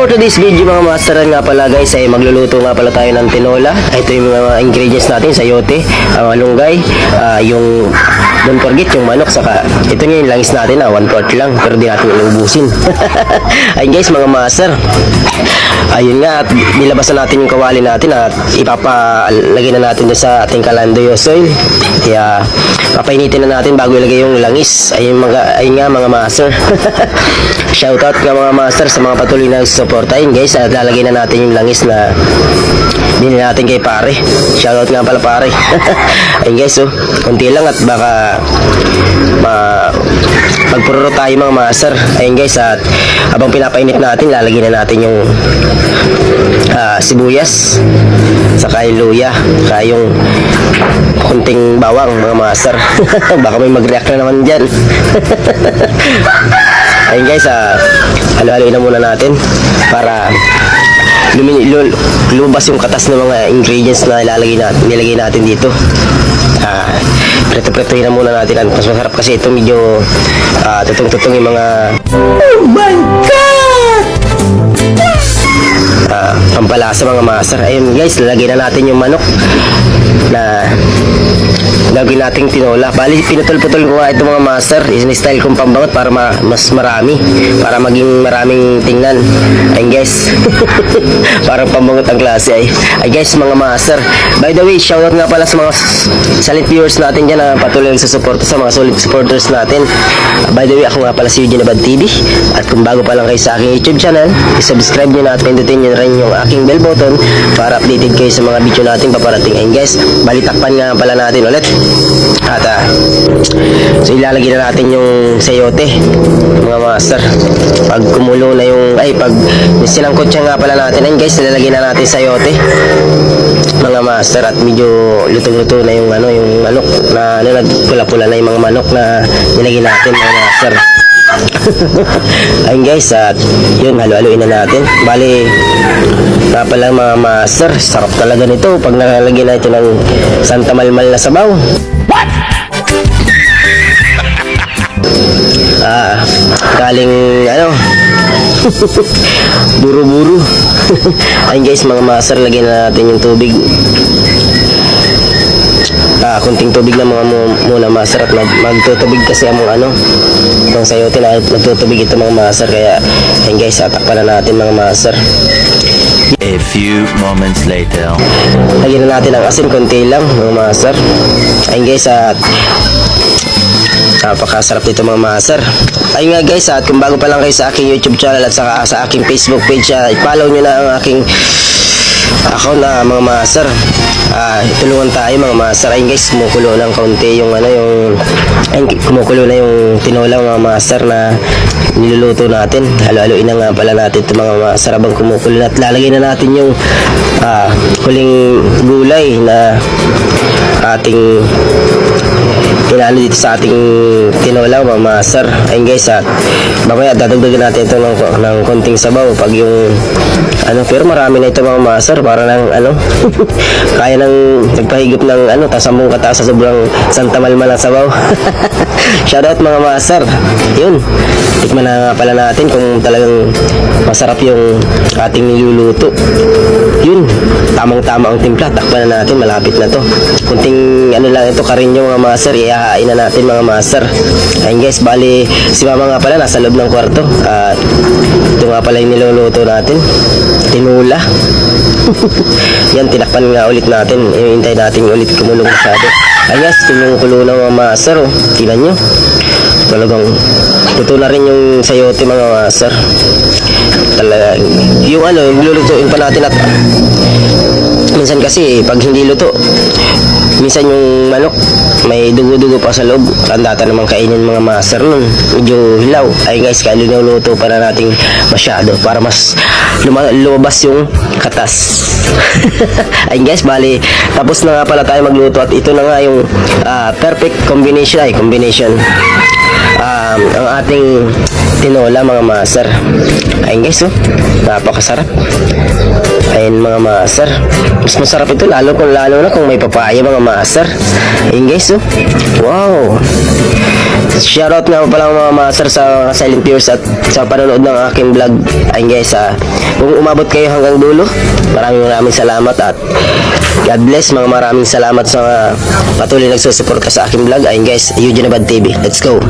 for today's video mga master nga pala guys ay magluluto nga pala tayo ng tinola. Ito yung mga ingredients natin: sayote, ang malunggay, yung don't forget yung manok, saka ito nga yung langis natin 1/4 lang pero di natin inubusin. Ayun guys mga master, ayun nga at nilabasan natin yung kawali natin at ipapalagay na natin doon sa ating kalandoy oil. Kaya papainitin na natin bago ilagay yung langis. Ayun nga mga master. Shoutout nga mga master sa mga patuloy na suportahin guys, at lalagay na natin yung langis na binili natin kay pare. Shoutout nga pala pare. Ayun guys, konti lang at baka magpururo tayo mga master. Ayun guys, at habang pinapainit natin, lalagay na natin yung sibuyas, saka yung luya, saka yung kunting bawang mga master. Baka may mag-react na naman dyan. Ayun guys, halo-haloin na muna natin para lumabas yung katas ng mga ingredients na nilagay natin dito. Preto-pretohin na muna natin. Mas masarap kasi ito, medyo tutong-tutong yung mga oh my god, pampalasa mga master. Ayun guys, lalagay na natin yung manok na gagawin nating tinola. Bali, pinutol-putol ko nga ito mga master. In-style kong pambangot para mas marami, para maging maraming tingnan. Ayun guys. Parang pambangot ang klase ay guys mga master. By the way, shoutout nga pala sa mga silent viewers natin dyan na patuloy sa support, sa mga solid supporters natin. By the way, ako nga pala si Eugene Abad TV, at kung bago pa lang kayo sa aking YouTube channel, i-subscribe nyo na at pindutin nyo rin yung aking bell button para updated kayo sa mga video natin paparating. Ayun guys, balitakpan nga pala natin ulit. At so ilalagay na natin yung sayote mga master. Pag kumulo na pag sinangkot siya nga pala natin, ayun guys, ilalagay na natin sayote mga master, at medyo lutong-luto na yung manok na nagpula-pula na yung mga manok na nilagay natin mga master. Ayun guys, at yun, halo-haloin na natin. Bali nga pala mga master, sarap talaga nito pag nakalagay na ito ng Santa Malmal na sabaw. What? Galing buru-buru. Ayun guys mga master, lagyan na natin yung tubig. Kunting tubig na muna master, at magtutubig kasi ang itong sayote na magtutubig ito mga master. Kaya ayun guys, atakpan na natin mga master. A few moments later. Lagyan na natin ang asin, konti lang mga master. Ayun guys, at napakasarap dito mga master. Ayun nga guys, at kung bago pa lang kayo sa aking YouTube channel at saka sa aking Facebook page, i-follow nyo na ang aking account na mga master. Tulungan tayo mga master. Ayun guys, kumukulo ng kaunti yung kumukulo na yung tinola mga master na niluluto natin. Halo-haloin na nga pala natin ito mga master habang kumukulo, at lalagay na natin yung huling gulay na ating pinalo dito sa ating tinola mga master. Ayun guys, at mamaya dadagdagan natin ito ng konting sabaw pag yung pero marami na ito mga master, para ng kaya nang nagpahigop ng tasambong kataas sa sobrang Santa Malmal na sabaw. Shoutout mga master. Yun, tikman na nga pala natin kung talagang masarap yung ating niluluto. Yun, tamang-tama ang timpla. Takpan na natin, malapit na to. Kunting lang ito, karinyo mga master, ihahain na natin mga master. Ayun guys, bali si mama nga pala nasa loob ng kwarto. Ito nga pala yung niluluto natin, tinula. Yan, tinakpan nga ulit natin. Hintay natin ulit kumulong masyado. Ay guys, kumukulo na mga master. Tingnan nyo, talagang luto na rin yung sayote mga master. Talaga yung lulutuin pa natin, at minsan kasi pag hindi luto, minsan yung manok may dugo-dugo pa sa loob. Tandata naman kainin mga master nun, medyo hilaw. Ay guys, kaya linuluto pa na natin masyado para mas lumabas yung katas. Ay guys, bali tapos na nga pala tayo magluto, at ito na nga yung perfect combination ang ating tinola mga master. Ayun guys, napakasarap. Ayun mga master, mas masarap ito lalo na kung may papaya mga master. Ayun guys, wow, shoutout nga pala mga master sa mga silent viewers at sa panonood ng aking vlog. Ayun guys, kung umabot kayo hanggang dulo, maraming salamat at God bless. Maraming salamat sa mga patuloy nagsusuporta sa aking vlog. Ayun guys, Eugene Abad TV. Let's go.